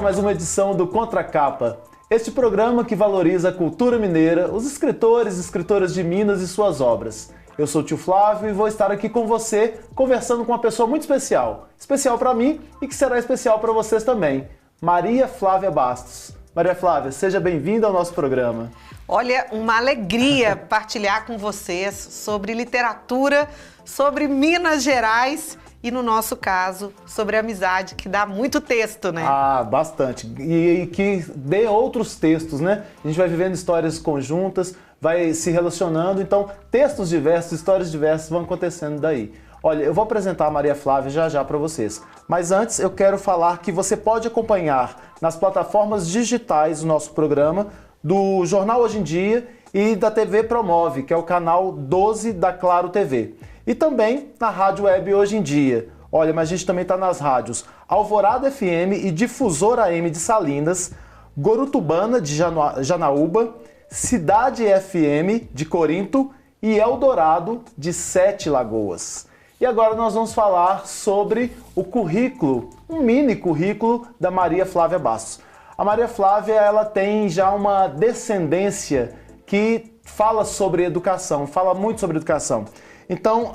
mais uma edição do Contracapa. Este programa que valoriza a cultura mineira, os escritores e escritoras de Minas e suas obras. Eu sou o tio Flávio e vou estar aqui com você, conversando com uma pessoa muito especial. Especial para mim e que será especial para vocês também. Maria Flávia Bastos. Maria Flávia, seja bem-vinda ao nosso programa. Olha, uma alegria partilhar com vocês sobre literatura, sobre Minas Gerais e, no nosso caso, sobre amizade, que dá muito texto, né? Ah, bastante. E que dê outros textos, né? A gente vai vivendo histórias conjuntas, vai se relacionando, então textos diversos, histórias diversas vão acontecendo daí. Olha, eu vou apresentar a Maria Flávia já para vocês. Mas antes eu quero falar que você pode acompanhar nas plataformas digitais o nosso programa, do Jornal Hoje em Dia e da TV Promove, que é o canal 12 da Claro TV. E também na Rádio Web Hoje em Dia. Olha, mas a gente também está nas rádios Alvorada FM e Difusora AM de Salinas, Gorutubana de Janaúba, Cidade FM de Corinto e Eldorado de Sete Lagoas. E agora nós vamos falar sobre o currículo, um mini currículo da Maria Flávia Bastos. A Maria Flávia, ela tem já uma descendência que fala sobre educação, fala muito sobre educação. Então,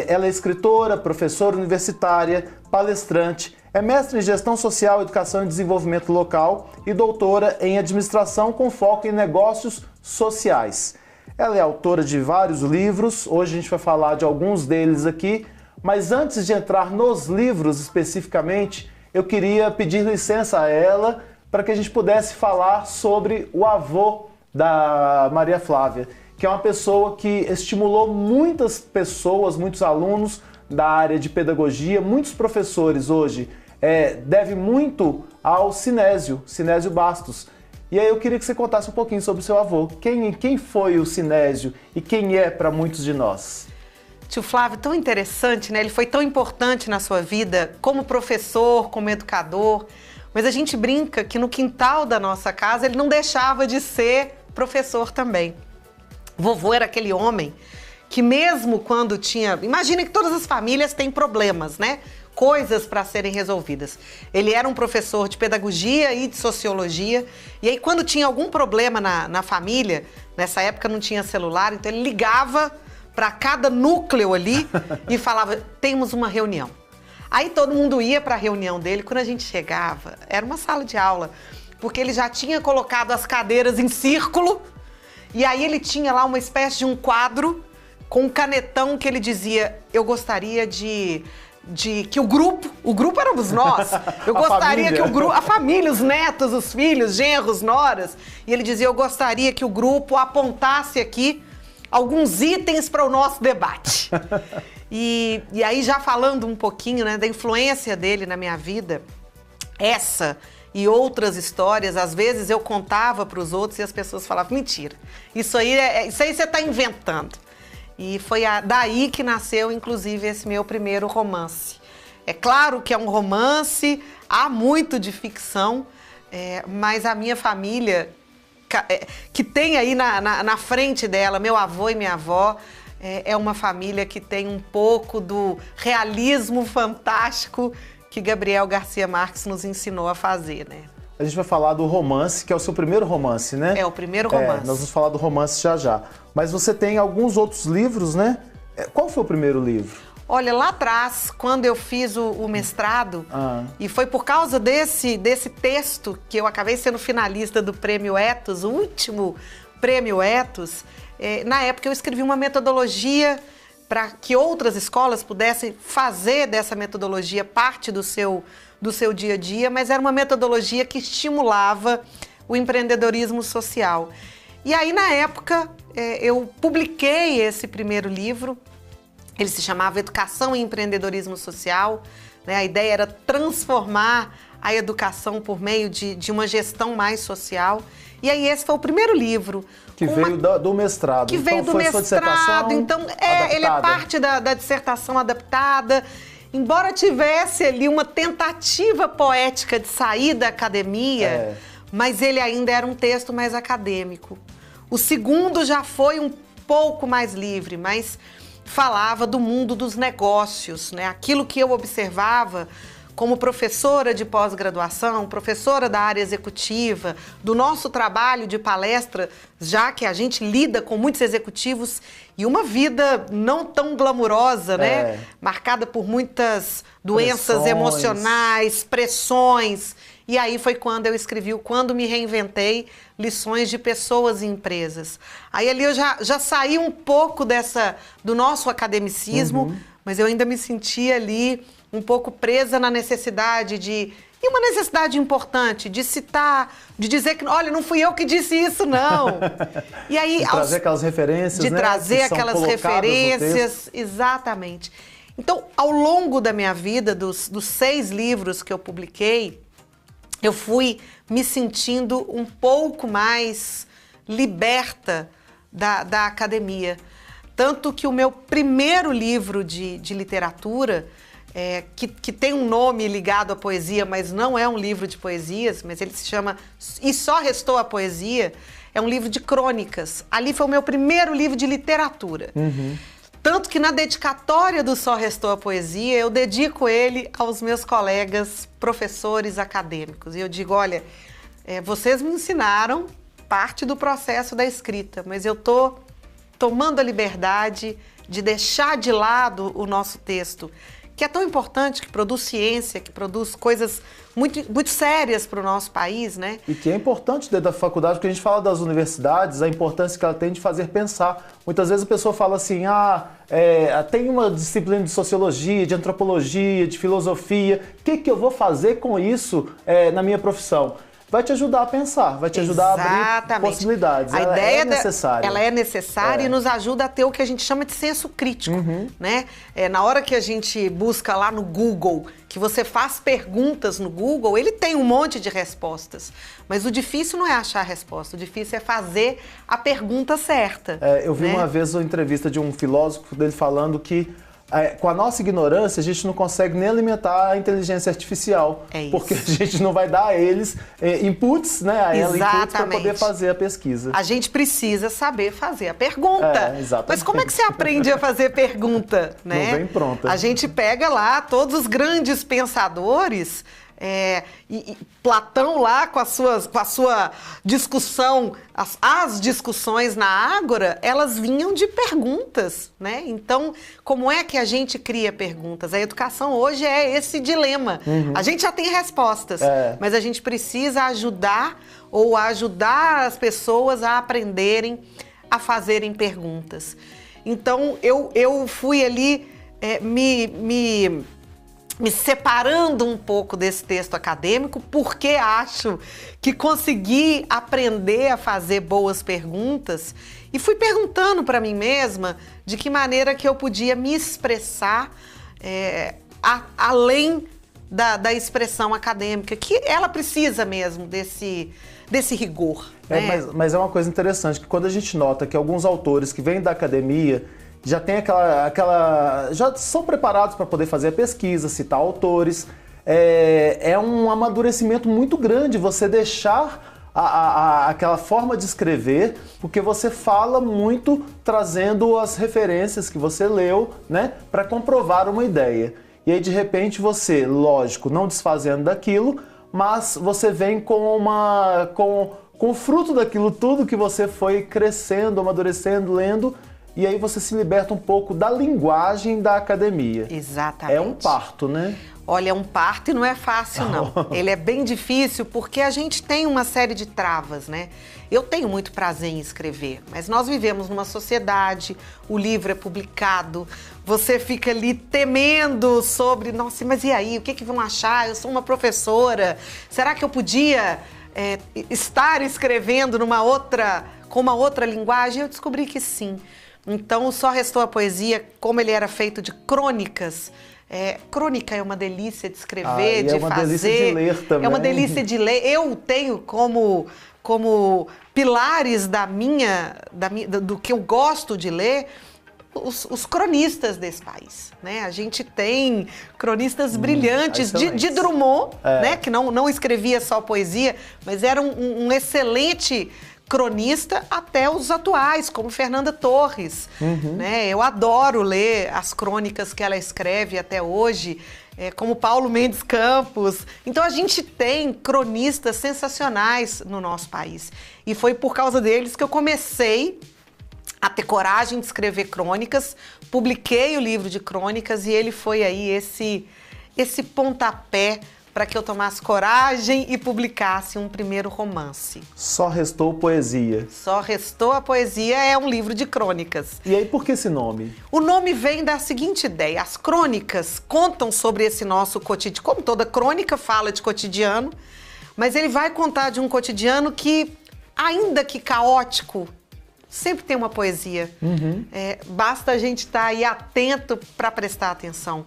ela é escritora, professora universitária, palestrante, é mestre em Gestão Social, Educação e Desenvolvimento Local e doutora em Administração com foco em Negócios Sociais. Ela é autora de vários livros, hoje a gente vai falar de alguns deles aqui, mas antes de entrar nos livros especificamente, eu queria pedir licença a ela para que a gente pudesse falar sobre o avô da Maria Flávia, que é uma pessoa que estimulou muitas pessoas, muitos alunos da área de pedagogia, muitos professores hoje, deve muito ao Sinésio Bastos. E aí eu queria que você contasse um pouquinho sobre o seu avô. Quem foi o Sinésio e quem é para muitos de nós? Tio Flávio, tão interessante, né? Ele foi tão importante na sua vida como professor, como educador, mas a gente brinca que no quintal da nossa casa ele não deixava de ser professor também. Vovô era aquele homem que mesmo quando tinha... Imagina que todas as famílias têm problemas, né? Coisas para serem resolvidas. Ele era um professor de pedagogia e de sociologia, e aí quando tinha algum problema na família, nessa época não tinha celular, então ele ligava para cada núcleo ali e falava, temos uma reunião. Aí todo mundo ia para a reunião dele, quando a gente chegava, era uma sala de aula, porque ele já tinha colocado as cadeiras em círculo, e aí ele tinha lá uma espécie de um quadro com um canetão que ele dizia, eu gostaria de que o grupo éramos nós, eu gostaria que o grupo, a família, os netos, os filhos, genros, noras, e ele dizia, eu gostaria que o grupo apontasse aqui alguns itens para o nosso debate. E aí já falando um pouquinho, né, da influência dele na minha vida, essa e outras histórias, às vezes eu contava para os outros e as pessoas falavam, mentira, isso aí você está inventando. E foi daí que nasceu, inclusive, esse meu primeiro romance. É claro que é um romance, há muito de ficção, mas a minha família, que tem aí na frente dela, meu avô e minha avó, é uma família que tem um pouco do realismo fantástico que Gabriel Garcia Marques nos ensinou a fazer, né? A gente vai falar do romance, que é o seu primeiro romance, né? É o primeiro romance. Nós vamos falar do romance já. Mas você tem alguns outros livros, né? Qual foi o primeiro livro? Olha, lá atrás, quando eu fiz o mestrado, e foi por causa desse texto que eu acabei sendo finalista do Prêmio Etos, o último Prêmio Etos, na época eu escrevi uma metodologia para que outras escolas pudessem fazer dessa metodologia parte do seu dia a dia, mas era uma metodologia que estimulava o empreendedorismo social. E aí, na época, eu publiquei esse primeiro livro, ele se chamava Educação e Empreendedorismo Social, né? A ideia era transformar a educação por meio de uma gestão mais social. E aí esse foi o primeiro livro. Que veio do mestrado. Que veio do mestrado, então ele é parte da dissertação adaptada. Embora tivesse ali uma tentativa poética de sair da academia, mas ele ainda era um texto mais acadêmico. O segundo já foi um pouco mais livre, mas falava do mundo dos negócios, né? Aquilo que eu observava como professora de pós-graduação, professora da área executiva, do nosso trabalho de palestra, já que a gente lida com muitos executivos e uma vida não tão glamurosa, né? Marcada por muitas doenças emocionais, pressões. E aí foi quando eu escrevi o Quando Me Reinventei, lições de pessoas e empresas. Aí ali eu já saí um pouco do nosso academicismo, mas eu ainda me sentia ali um pouco presa na necessidade e uma necessidade importante de citar, de dizer que, olha, não fui eu que disse isso, não. E aí, de trazer aquelas referências, de trazer aquelas referências, exatamente. Então, ao longo da minha vida, dos 6 livros que eu publiquei, eu fui me sentindo um pouco mais liberta da academia. Tanto que o meu primeiro livro de literatura, que tem um nome ligado à poesia, mas não é um livro de poesias, mas ele se chama E Só Restou a Poesia, é um livro de crônicas. Ali foi o meu primeiro livro de literatura. Tanto que na dedicatória do Só Restou a Poesia, eu dedico ele aos meus colegas professores acadêmicos. E eu digo, olha, vocês me ensinaram parte do processo da escrita, mas eu tô tomando a liberdade de deixar de lado o nosso texto, que é tão importante, que produz ciência, que produz coisas muito, muito sérias para o nosso país, né? E que é importante dentro da faculdade, porque a gente fala das universidades, a importância que ela tem de fazer pensar. Muitas vezes a pessoa fala assim, tem uma disciplina de sociologia, de antropologia, de filosofia, o que eu vou fazer com isso na minha profissão? Vai te ajudar a pensar, vai te ajudar a abrir possibilidades. A ideia é necessária. Ela é necessária e nos ajuda a ter o que a gente chama de senso crítico, né? Na hora que a gente busca lá no Google, que você faz perguntas no Google, ele tem um monte de respostas. Mas o difícil não é achar a resposta, o difícil é fazer a pergunta certa. Eu vi uma vez uma entrevista de um filósofo dele falando que com a nossa ignorância, a gente não consegue nem alimentar a inteligência artificial. Porque a gente não vai dar a eles inputs, né? A ela inputs para poder fazer a pesquisa. A gente precisa saber fazer a pergunta. Exatamente. Mas como é que você aprende a fazer pergunta, né? Não vem pronta. A gente pega lá todos os grandes pensadores, e Platão lá com a sua discussão, as discussões na Ágora, elas vinham de perguntas, né? Então, como é que a gente cria perguntas? A educação hoje é esse dilema. A gente já tem respostas, mas a gente precisa ajudar as pessoas a aprenderem a fazerem perguntas. Então, eu fui ali me separando um pouco desse texto acadêmico, porque acho que consegui aprender a fazer boas perguntas e fui perguntando para mim mesma de que maneira que eu podia me expressar além da expressão acadêmica, que ela precisa mesmo desse rigor. Né? Mas é uma coisa interessante, que quando a gente nota que alguns autores que vêm da academia já tem já são preparados para poder fazer a pesquisa, citar autores. É um amadurecimento muito grande você deixar aquela forma de escrever, porque você fala muito trazendo as referências que você leu, né, para comprovar uma ideia. E aí, de repente, você, lógico, não desfazendo daquilo, mas você vem com o fruto daquilo tudo que você foi crescendo, amadurecendo, lendo. E aí você se liberta um pouco da linguagem da academia. Exatamente. É um parto, né? Olha, é um parto e não é fácil, não. Ele é bem difícil porque a gente tem uma série de travas, né? Eu tenho muito prazer em escrever, mas nós vivemos numa sociedade, o livro é publicado, você fica ali temendo sobre, nossa, mas e aí, o que vão achar? Eu sou uma professora, será que eu podia estar escrevendo com uma outra linguagem? Eu descobri que sim. Então, Só Restou a Poesia, como ele era feito de crônicas, crônica é uma delícia de escrever, de fazer. É uma delícia de ler também. É uma delícia de ler. Eu tenho como pilares do que eu gosto de ler, os cronistas desse país, né? A gente tem cronistas brilhantes de Drummond, né? Que não escrevia só poesia, mas era um excelente cronista, até os atuais, como Fernanda Torres. Né? Eu adoro ler as crônicas que ela escreve até hoje. como Paulo Mendes Campos. Então a gente tem cronistas sensacionais no nosso país. E foi por causa deles que eu comecei a ter coragem de escrever crônicas, publiquei o livro de crônicas e ele foi aí esse pontapé para que eu tomasse coragem e publicasse um primeiro romance. Só Restou Poesia. Só Restou a Poesia é um livro de crônicas. E aí, por que esse nome? O nome vem da seguinte ideia: as crônicas contam sobre esse nosso cotidiano, como toda crônica fala de cotidiano, mas ele vai contar de um cotidiano que, ainda que caótico, sempre tem uma poesia. Basta a gente estar aí atento para prestar atenção.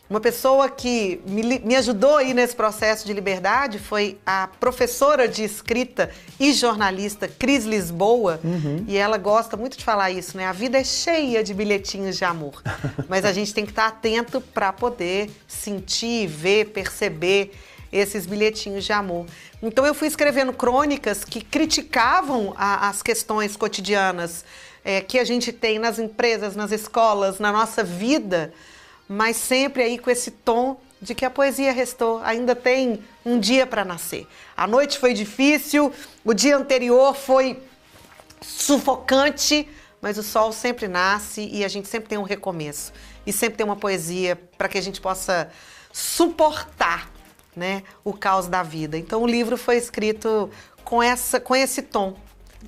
Uma pessoa que me ajudou aí nesse processo de liberdade foi a professora de escrita e jornalista Cris Lisboa. E ela gosta muito de falar isso, né? A vida é cheia de bilhetinhos de amor. Mas a gente tem que estar atento para poder sentir, ver, perceber esses bilhetinhos de amor. Então eu fui escrevendo crônicas que criticavam as questões cotidianas que a gente tem nas empresas, nas escolas, na nossa vida, mas sempre aí com esse tom de que a poesia restou, ainda tem um dia para nascer. A noite foi difícil, o dia anterior foi sufocante, mas o sol sempre nasce e a gente sempre tem um recomeço. E sempre tem uma poesia para que a gente possa suportar, né, o caos da vida. Então o livro foi escrito com esse tom.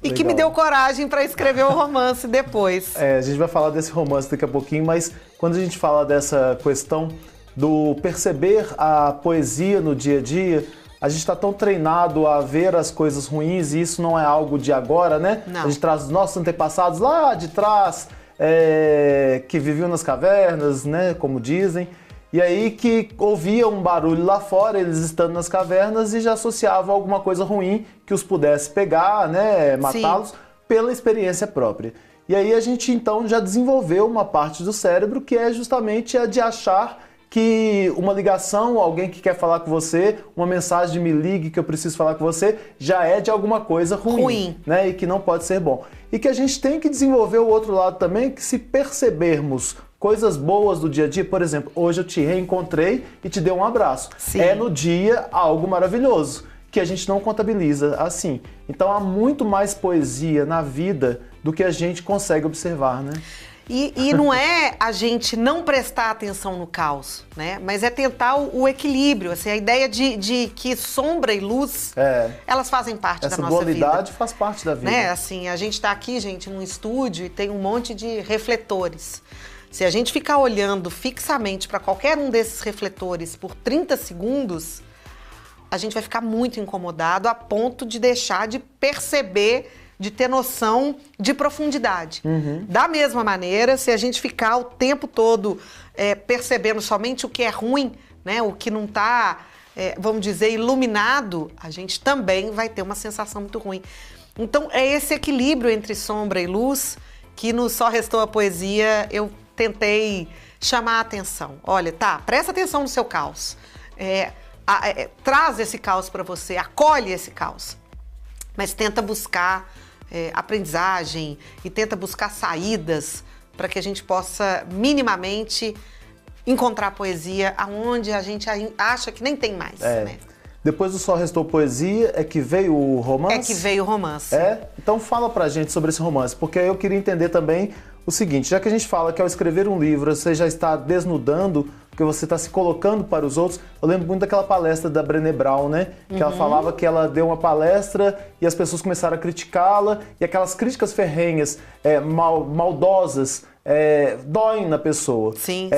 E que me deu coragem para escrever o romance depois. A gente vai falar desse romance daqui a pouquinho, mas quando a gente fala dessa questão do perceber a poesia no dia a dia, a gente está tão treinado a ver as coisas ruins e isso não é algo de agora, né? Não. A gente traz os nossos antepassados lá de trás, que viviam nas cavernas, né, como dizem, e aí que ouvia um barulho lá fora, eles estando nas cavernas, e já associavam alguma coisa ruim que os pudesse pegar, né, matá-los, pela experiência própria. E aí a gente então já desenvolveu uma parte do cérebro que é justamente a de achar que uma ligação, alguém que quer falar com você, uma mensagem de me ligue que eu preciso falar com você, já é de alguma coisa ruim, né, e que não pode ser bom. E que a gente tem que desenvolver o outro lado também, que se percebermos coisas boas do dia a dia, por exemplo, hoje eu te reencontrei e te dei um abraço. Sim. É no dia algo maravilhoso, que a gente não contabiliza assim. Então há muito mais poesia na vida do que a gente consegue observar, né? E não é a gente não prestar atenção no caos, né? Mas é tentar o equilíbrio, assim, a ideia de que sombra e luz, elas fazem parte da nossa vida. Essa dualidade faz parte da vida. Né? Assim, a gente está aqui, gente, num estúdio e tem um monte de refletores. Se a gente ficar olhando fixamente para qualquer um desses refletores por 30 segundos, a gente vai ficar muito incomodado a ponto de deixar de perceber, de ter noção de profundidade. Da mesma maneira, se a gente ficar o tempo todo percebendo somente o que é ruim, né, o que não está, vamos dizer, iluminado, a gente também vai ter uma sensação muito ruim. Então, é esse equilíbrio entre sombra e luz que no Só Restou a Poesia eu tentei chamar a atenção. Olha, presta atenção no seu caos. Traz esse caos para você, acolhe esse caos. Mas tenta buscar aprendizagem e tenta buscar saídas para que a gente possa minimamente encontrar poesia aonde a gente acha que nem tem mais, né? Depois do Só Restou Poesia é que veio o romance? É que veio o romance. Então fala pra gente sobre esse romance, porque eu queria entender também o seguinte, já que a gente fala que ao escrever um livro você já está desnudando, porque você está se colocando para os outros, eu lembro muito daquela palestra da Brené Brown, né? Que ela falava que ela deu uma palestra e as pessoas começaram a criticá-la, e aquelas críticas ferrenhas, maldosas, doem na pessoa. Sim.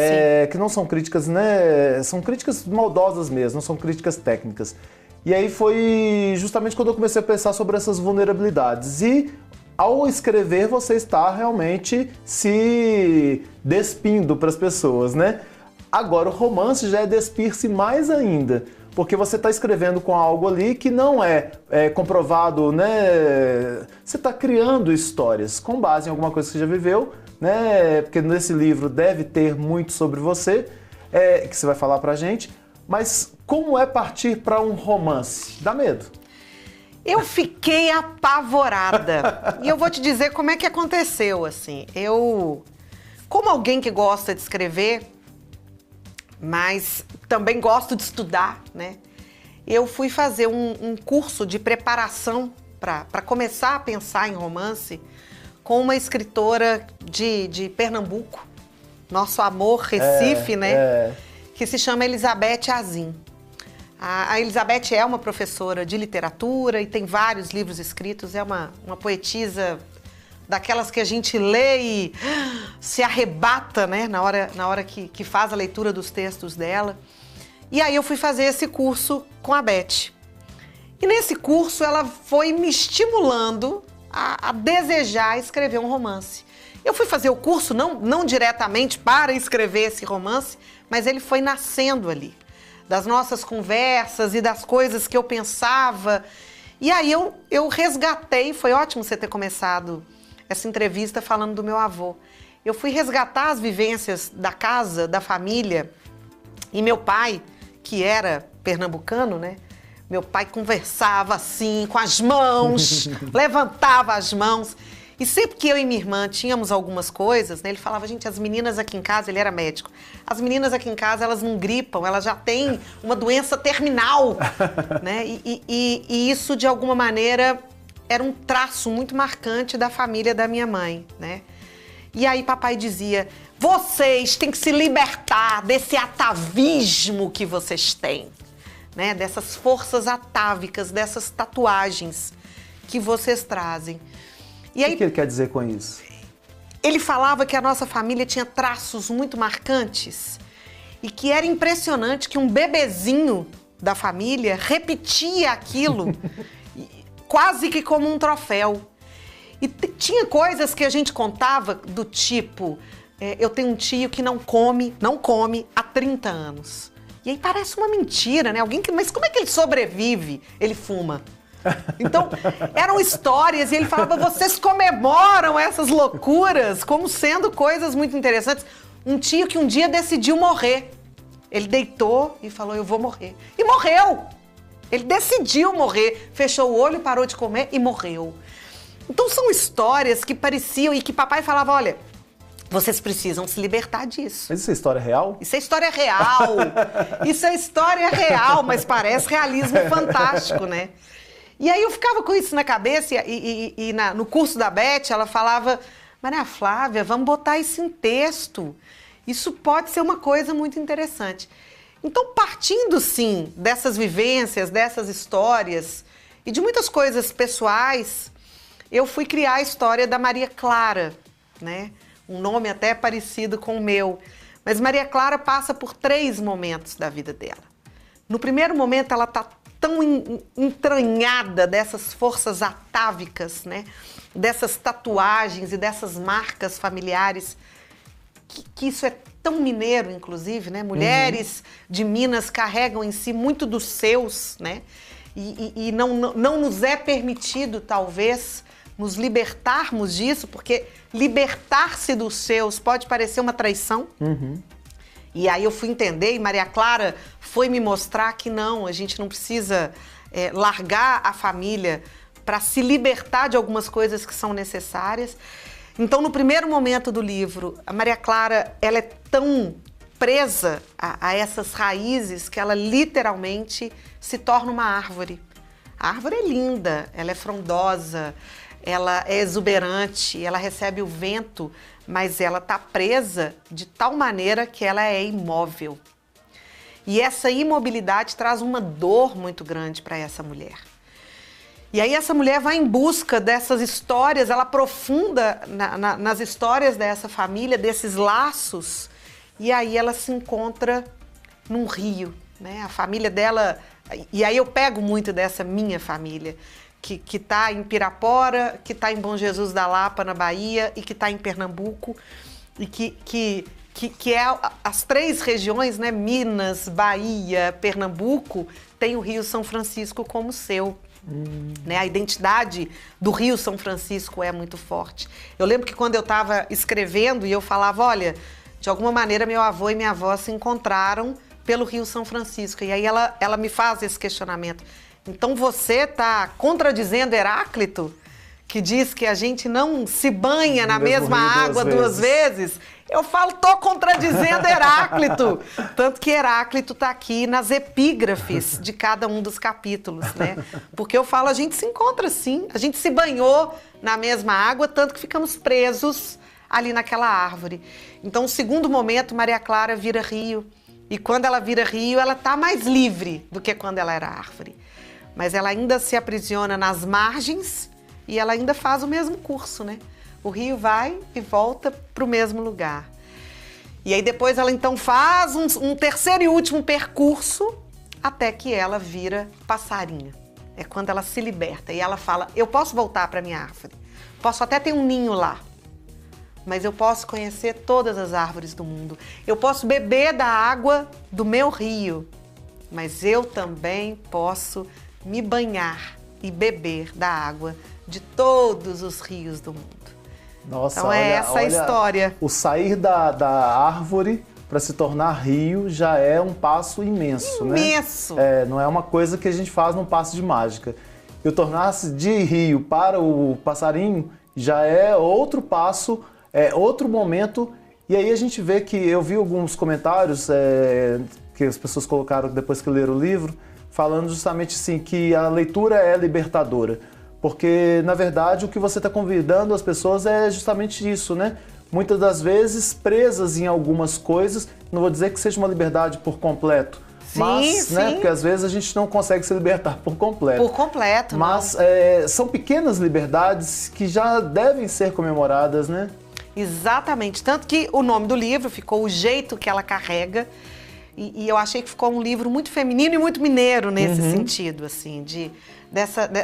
Que não são críticas, né? São críticas maldosas mesmo, não são críticas técnicas. E aí foi justamente quando eu comecei a pensar sobre essas vulnerabilidades. E ao escrever, você está realmente se despindo para as pessoas, né? Agora, o romance já é despir-se mais ainda, porque você está escrevendo com algo ali que não é comprovado, né? Você está criando histórias com base em alguma coisa que você já viveu, né? Porque nesse livro deve ter muito sobre você, que você vai falar pra gente. Mas como é partir para um romance? Dá medo? Eu fiquei apavorada. E eu vou te dizer como é que aconteceu, assim. Como alguém que gosta de escrever, mas também gosto de estudar, né? Eu fui fazer um curso de preparação para começar a pensar em romance com uma escritora de Pernambuco, nosso amor Recife, né? Que se chama Elizabeth Azim. A Elizabeth é uma professora de literatura e tem vários livros escritos, é uma poetisa daquelas que a gente lê e se arrebata, né, na hora que faz a leitura dos textos dela. E aí eu fui fazer esse curso com a Beth. E nesse curso ela foi me estimulando a desejar escrever um romance. Eu fui fazer o curso não diretamente para escrever esse romance, mas ele foi nascendo ali, das nossas conversas e das coisas que eu pensava. E aí eu resgatei, foi ótimo você ter começado essa entrevista falando do meu avô. Eu fui resgatar as vivências da casa, da família, e meu pai, que era pernambucano, né? Meu pai conversava assim, com as mãos, levantava as mãos. E sempre que eu e minha irmã tínhamos algumas coisas, né, ele falava, gente, as meninas aqui em casa, ele era médico, as meninas aqui em casa, elas não gripam, elas já têm uma doença terminal, né? E isso, de alguma maneira, era um traço muito marcante da família da minha mãe, né? E aí papai dizia, vocês têm que se libertar desse atavismo que vocês têm, né? Dessas forças atávicas, dessas tatuagens que vocês trazem. E aí, o que ele quer dizer com isso? Ele falava que a nossa família tinha traços muito marcantes e que era impressionante que um bebezinho da família repetia aquilo quase que como um troféu. E tinha coisas que a gente contava do tipo, eu tenho um tio que não come há 30 anos. E aí parece uma mentira, né? Mas como é que ele sobrevive? Ele fuma. Então, eram histórias e ele falava, vocês comemoram essas loucuras como sendo coisas muito interessantes. Um tio que um dia decidiu morrer. Ele deitou e falou, eu vou morrer. E morreu! Ele decidiu morrer, fechou o olho, parou de comer e morreu. Então, são histórias que pareciam e que papai falava, olha, vocês precisam se libertar disso. Mas isso é história real? Isso é história real. Isso é história real, mas parece realismo fantástico, né? E aí eu ficava com isso na cabeça e no curso da Beth ela falava, Maria Flávia, vamos botar isso em texto. Isso pode ser uma coisa muito interessante. Então, partindo sim dessas vivências, dessas histórias e de muitas coisas pessoais, eu fui criar a história da Maria Clara, né? Um nome até parecido com o meu. Mas Maria Clara passa por 3 momentos da vida dela. No primeiro momento ela está tão entranhada dessas forças atávicas, né? Dessas tatuagens e dessas marcas familiares, que isso é tão mineiro, inclusive, né? Mulheres de Minas carregam em si muito dos seus, né? E não nos é permitido, talvez, nos libertarmos disso, porque libertar-se dos seus pode parecer uma traição. E aí eu fui entender, e Maria Clara foi me mostrar que não, a gente não precisa largar a família para se libertar de algumas coisas que são necessárias. Então, no primeiro momento do livro, a Maria Clara, ela é tão presa a essas raízes que ela literalmente se torna uma árvore. A árvore é linda, ela é frondosa, ela é exuberante, ela recebe o vento, mas ela está presa de tal maneira que ela é imóvel. E essa imobilidade traz uma dor muito grande para essa mulher. E aí essa mulher vai em busca dessas histórias, ela aprofunda nas histórias dessa família, desses laços, e aí ela se encontra num rio, né? A família dela, e aí eu pego muito dessa minha família, que está em Pirapora, que está em Bom Jesus da Lapa, na Bahia, e que está em Pernambuco, e que é as 3 regiões, né? Minas, Bahia, Pernambuco, tem o Rio São Francisco como seu. Né? A identidade do Rio São Francisco é muito forte. Eu lembro que quando eu estava escrevendo e eu falava, olha, de alguma maneira meu avô e minha avó se encontraram pelo Rio São Francisco. E aí ela me faz esse questionamento. Então você está contradizendo Heráclito, que diz que a gente não se banha na mesma água 2 vezes? Eu falo, tô contradizendo Heráclito. Tanto que Heráclito tá aqui nas epígrafes de cada um dos capítulos, né? Porque eu falo, a gente se encontra sim, a gente se banhou na mesma água, tanto que ficamos presos ali naquela árvore. Então, no segundo momento, Maria Clara vira rio. E quando ela vira rio, ela tá mais livre do que quando ela era árvore. Mas ela ainda se aprisiona nas margens e ela ainda faz o mesmo curso, né? O rio vai e volta para o mesmo lugar. E aí depois ela então faz um terceiro e último percurso até que ela vira passarinho. É quando ela se liberta e ela fala, eu posso voltar para minha árvore, posso até ter um ninho lá, mas eu posso conhecer todas as árvores do mundo. Eu posso beber da água do meu rio, mas eu também posso me banhar e beber da água de todos os rios do mundo. Nossa, então é essa a história. O sair da árvore para se tornar rio já é um passo imenso, né? Imenso! Não é uma coisa que a gente faz num passo de mágica. E o tornar-se de rio para o passarinho já é outro passo, é outro momento. E aí a gente vê que eu vi alguns comentários que as pessoas colocaram depois que leram o livro, falando justamente assim que a leitura é libertadora. Porque, na verdade, o que você está convidando as pessoas é justamente isso, né? Muitas das vezes presas em algumas coisas, não vou dizer que seja uma liberdade por completo, sim, mas, sim. né? Porque às vezes a gente não consegue se libertar por completo. Por completo, mas são pequenas liberdades que já devem ser comemoradas, né? Exatamente. Tanto que o nome do livro ficou O Jeito que Ela Carrega. E eu achei que ficou um livro muito feminino e muito mineiro nesse sentido, assim,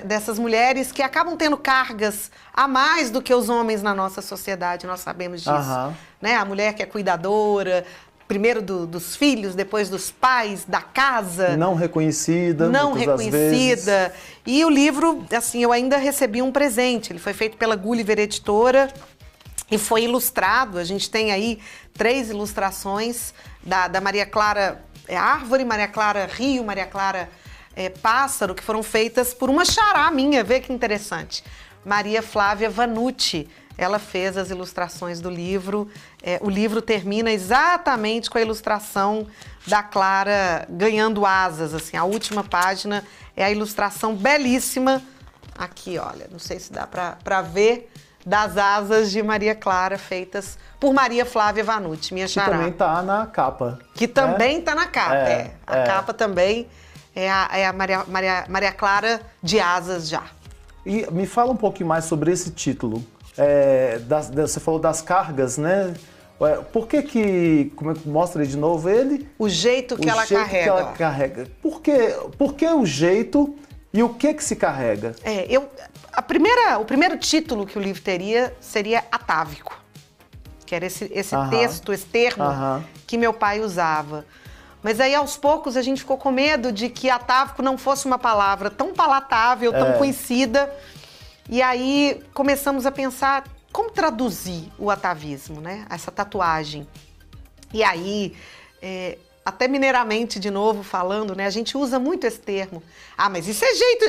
dessas mulheres que acabam tendo cargas a mais do que os homens na nossa sociedade, nós sabemos disso. Né? A mulher que é cuidadora, primeiro dos filhos, depois dos pais, da casa. Não reconhecida, não muitas reconhecida. Das vezes. E o livro, assim, eu ainda recebi um presente. Ele foi feito pela Gulliver Editora e foi ilustrado. A gente tem aí 3 ilustrações da Maria Clara Árvore, Maria Clara Rio, Maria Clara Pássaro, que foram feitas por uma xará minha, vê que interessante. Maria Flávia Vanucci, ela fez as ilustrações do livro. O livro termina exatamente com a ilustração da Clara ganhando asas, assim, a última página é a ilustração belíssima, aqui, olha, não sei se dá para ver, das asas de Maria Clara, feitas por Maria Flávia Vanucci, minha xará. Que também está na capa. Que também está na capa, A capa também é a Maria Clara de asas já. E me fala um pouquinho mais sobre esse título. Você falou das cargas, né? Por que mostra aí de novo ele? O jeito que ela carrega. Que ela carrega. Por que o jeito e o que se carrega? O primeiro título que o livro teria seria atávico, que era esse texto, esse termo que meu pai usava. Mas aí, aos poucos, a gente ficou com medo de que atávico não fosse uma palavra tão palatável, tão conhecida. E aí, começamos a pensar como traduzir o atavismo, né? Essa tatuagem. E aí, até mineiramente, de novo, falando, né? A gente usa muito esse termo. Mas isso é jeito...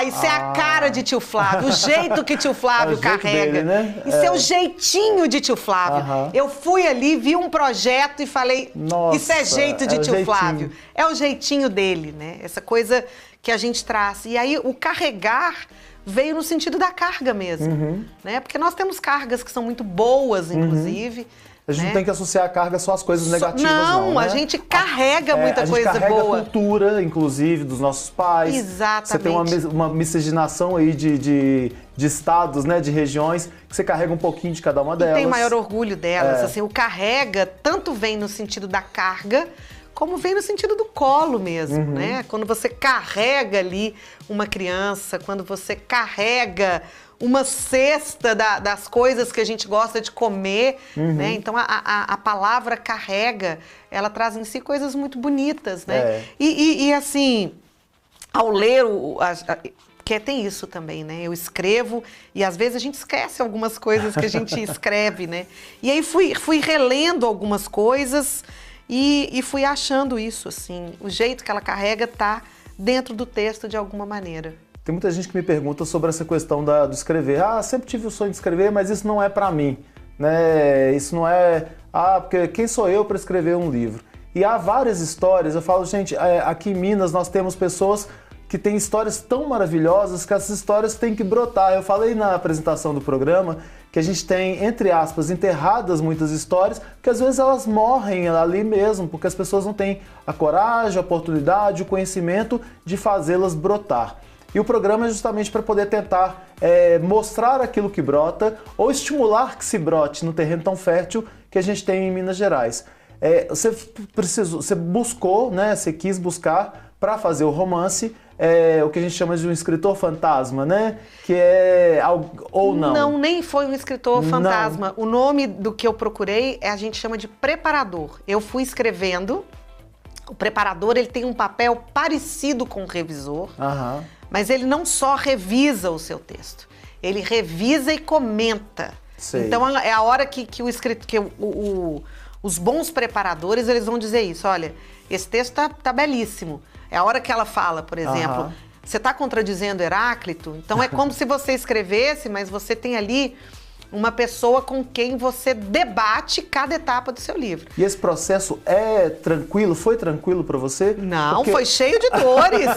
isso é a cara de tio Flávio, o jeito que tio Flávio carrega. Dele, né? Isso é o jeitinho de tio Flávio. Eu fui ali, vi um projeto e falei, nossa, isso é jeito de tio Flávio. É o jeitinho dele, né? Essa coisa que a gente traz. E aí, o carregar veio no sentido da carga mesmo, né? Porque nós temos cargas que são muito boas, inclusive. A gente não tem que associar a carga só às coisas negativas, não, né? A gente carrega muita coisa boa. A gente carrega a cultura, inclusive, dos nossos pais. Exatamente. Você tem uma miscigenação aí de estados, né, de regiões, que você carrega um pouquinho de cada uma delas. E tem maior orgulho delas. Assim, o carrega tanto vem no sentido da carga, como vem no sentido do colo mesmo, né? Quando você carrega ali uma criança, quando você carrega uma cesta das coisas que a gente gosta de comer, né? Então, a palavra carrega, ela traz em si coisas muito bonitas, né? E assim, ao ler, que tem isso também, né? Eu escrevo e às vezes a gente esquece algumas coisas que a gente escreve, né? E aí fui relendo algumas coisas e fui achando isso, assim. O jeito que ela carrega tá dentro do texto de alguma maneira. Tem muita gente que me pergunta sobre essa questão do escrever. Sempre tive o sonho de escrever, mas isso não é para mim, né? Isso não é porque quem sou eu para escrever um livro? E há várias histórias, eu falo, gente, aqui em Minas nós temos pessoas que têm histórias tão maravilhosas que essas histórias têm que brotar. Eu falei na apresentação do programa que a gente tem, entre aspas, enterradas muitas histórias, que às vezes elas morrem ali mesmo, porque as pessoas não têm a coragem, a oportunidade, o conhecimento de fazê-las brotar. E o programa é justamente para poder tentar mostrar aquilo que brota ou estimular que se brote no terreno tão fértil que a gente tem em Minas Gerais. Você buscou, né? Você quis buscar para fazer o romance o que a gente chama de um escritor fantasma, né? Que é ou não? Não, nem foi um escritor fantasma. Não. O nome do que eu procurei a gente chama de preparador. Eu fui escrevendo. O preparador ele tem um papel parecido com o revisor. Aham. Mas ele não só revisa o seu texto, ele revisa e comenta. Sei. Então é a hora que os bons preparadores eles vão dizer isso. Olha, esse texto tá belíssimo. É a hora que ela fala, por exemplo, você está contradizendo Heráclito, então é como se você escrevesse, mas você tem ali uma pessoa com quem você debate cada etapa do seu livro. E esse processo é tranquilo? Foi tranquilo para você? Não, foi cheio de dores.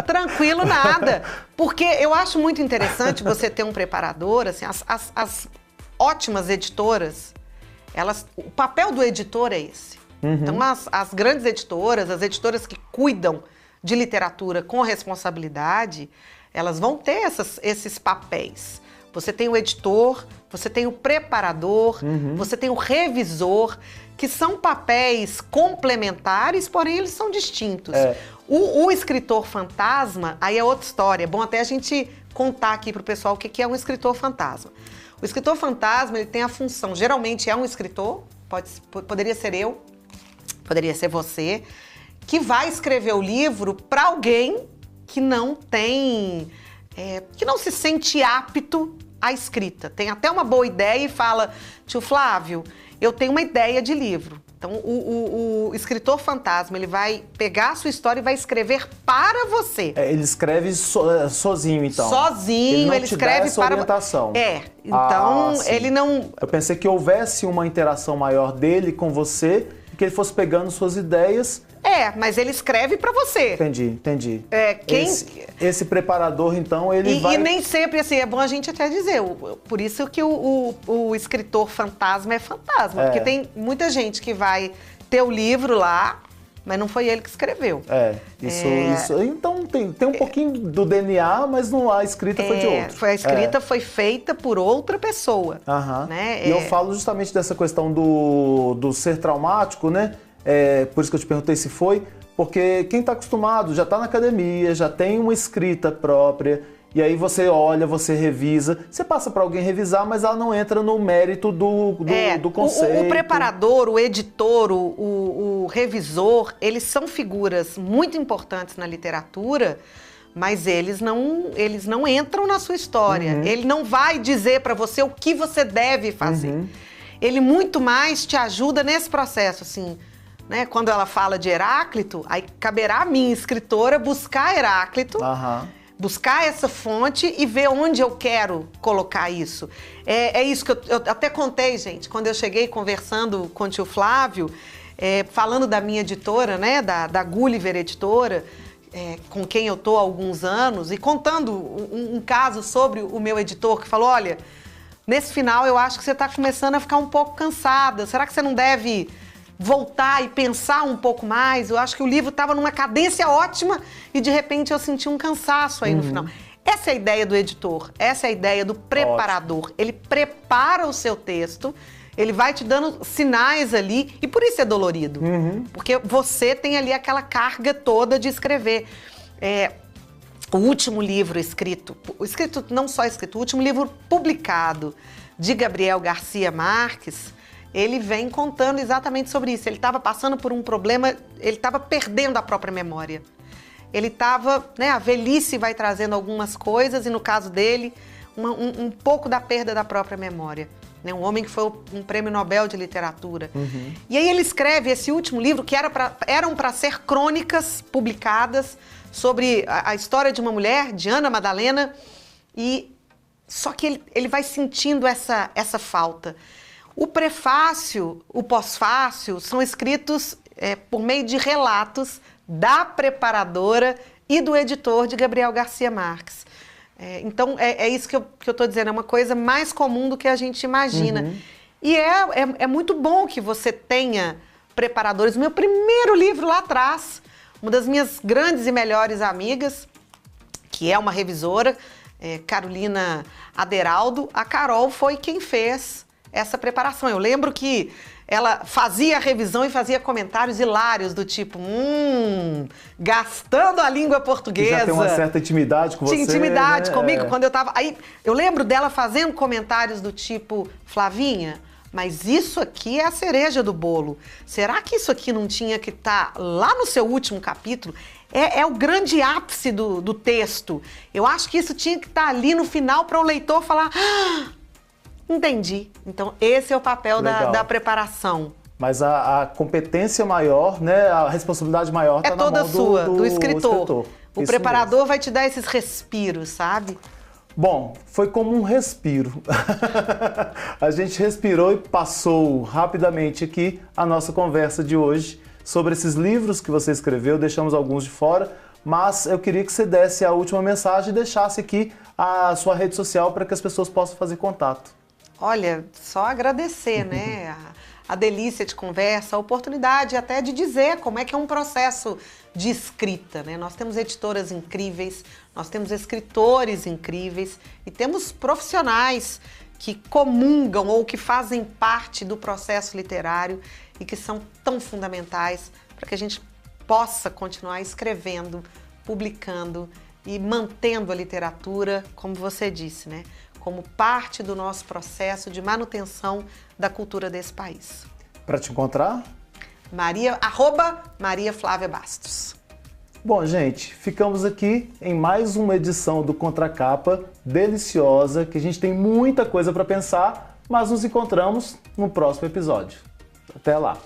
Tranquilo nada. Porque eu acho muito interessante você ter um preparador, assim, as ótimas editoras, o papel do editor é esse. Uhum. Então, as grandes editoras, as editoras que cuidam de literatura com responsabilidade, elas vão ter esses papéis. Você tem o editor, você tem o preparador, você tem o revisor, que são papéis complementares, porém eles são distintos. O escritor fantasma, aí é outra história. É bom até a gente contar aqui para o pessoal o que é um escritor fantasma. O escritor fantasma, ele tem a função, geralmente é um escritor, poderia ser eu, poderia ser você, que vai escrever o livro para alguém que não tem... que não se sente apto à escrita. Tem até uma boa ideia e fala, tio Flávio, eu tenho uma ideia de livro. Então, o escritor fantasma, ele vai pegar a sua história e vai escrever para você. Ele escreve sozinho, então. Sozinho, ele escreve para... orientação. Então ele não... Eu pensei que houvesse uma interação maior dele com você, que ele fosse pegando suas ideias... mas ele escreve para você. Entendi. Esse preparador, então, ele vai... E nem sempre, assim, é bom a gente até dizer, por isso que o escritor fantasma é fantasma, porque tem muita gente que vai ter o livro lá, mas não foi ele que escreveu. Isso. Então, tem um pouquinho do DNA, mas a escrita foi de outro. A escrita foi feita por outra pessoa. Né? E eu falo justamente dessa questão do ser traumático, né? Por isso que eu te perguntei se foi, porque quem está acostumado já está na academia, já tem uma escrita própria, e aí você olha, você revisa, você passa para alguém revisar, mas ela não entra no mérito do conceito. O preparador, o editor, o revisor, eles são figuras muito importantes na literatura, mas eles não entram na sua história. Ele não vai dizer para você o que você deve fazer. Ele muito mais te ajuda nesse processo, assim... Né? Quando ela fala de Heráclito, aí caberá a mim, escritora, buscar Heráclito, buscar essa fonte e ver onde eu quero colocar isso. É isso que eu até contei, gente, quando eu cheguei conversando com o tio Flávio, falando da minha editora, né, da Gulliver Editora, com quem eu estou há alguns anos, e contando um caso sobre o meu editor, que falou, olha, nesse final eu acho que você está começando a ficar um pouco cansada, será que você não deve... voltar e pensar um pouco mais? Eu acho que o livro estava numa cadência ótima e de repente eu senti um cansaço aí no final. Essa é a ideia do editor, essa é a ideia do preparador. Ótimo. Ele prepara o seu texto, ele vai te dando sinais ali e por isso é dolorido. Porque você tem ali aquela carga toda de escrever. O último livro escrito, não só escrito, o último livro publicado de Gabriel Garcia Marques, ele vem contando exatamente sobre isso. Ele estava passando por um problema, ele estava perdendo a própria memória. Ele estava, né, a velhice vai trazendo algumas coisas, e no caso dele, um pouco da perda da própria memória. Né? Um homem que foi um prêmio Nobel de literatura. E aí ele escreve esse último livro, que eram para ser crônicas publicadas sobre a história de uma mulher, de Ana Madalena, só que ele vai sentindo essa falta. O prefácio, o pós-fácio, são escritos por meio de relatos da preparadora e do editor de Gabriel Garcia Marques. Então, é isso que eu estou dizendo, é uma coisa mais comum do que a gente imagina. Uhum. E é muito bom que você tenha preparadores. O meu primeiro livro lá atrás, uma das minhas grandes e melhores amigas, que é uma revisora, Carolina Aderaldo, a Carol foi quem fez essa preparação. Eu lembro que ela fazia a revisão e fazia comentários hilários do tipo, gastando a língua portuguesa. Já tem uma certa intimidade com você, tinha intimidade né? comigo quando eu tava... Aí eu lembro dela fazendo comentários do tipo, Flavinha, mas isso aqui é a cereja do bolo. Será que isso aqui não tinha que estar lá no seu último capítulo? É o grande ápice do texto. Eu acho que isso tinha que estar ali no final para o leitor falar... entendi. Então, esse é o papel da preparação. Mas a competência maior, né, a responsabilidade maior está na mão do escritor. O preparador mesmo vai te dar esses respiros, sabe? Bom, foi como um respiro. A gente respirou e passou rapidamente aqui a nossa conversa de hoje sobre esses livros que você escreveu, deixamos alguns de fora, mas eu queria que você desse a última mensagem e deixasse aqui a sua rede social para que as pessoas possam fazer contato. Olha, só agradecer, né? A delícia de conversa, a oportunidade até de dizer como é que é um processo de escrita, né? Nós temos editoras incríveis, nós temos escritores incríveis e temos profissionais que comungam ou que fazem parte do processo literário e que são tão fundamentais para que a gente possa continuar escrevendo, publicando e mantendo a literatura, como você disse, né? Como parte do nosso processo de manutenção da cultura desse país. Para te encontrar? Maria Flávia Bastos. Bom, gente, ficamos aqui em mais uma edição do Contracapa, deliciosa, que a gente tem muita coisa para pensar, mas nos encontramos no próximo episódio. Até lá!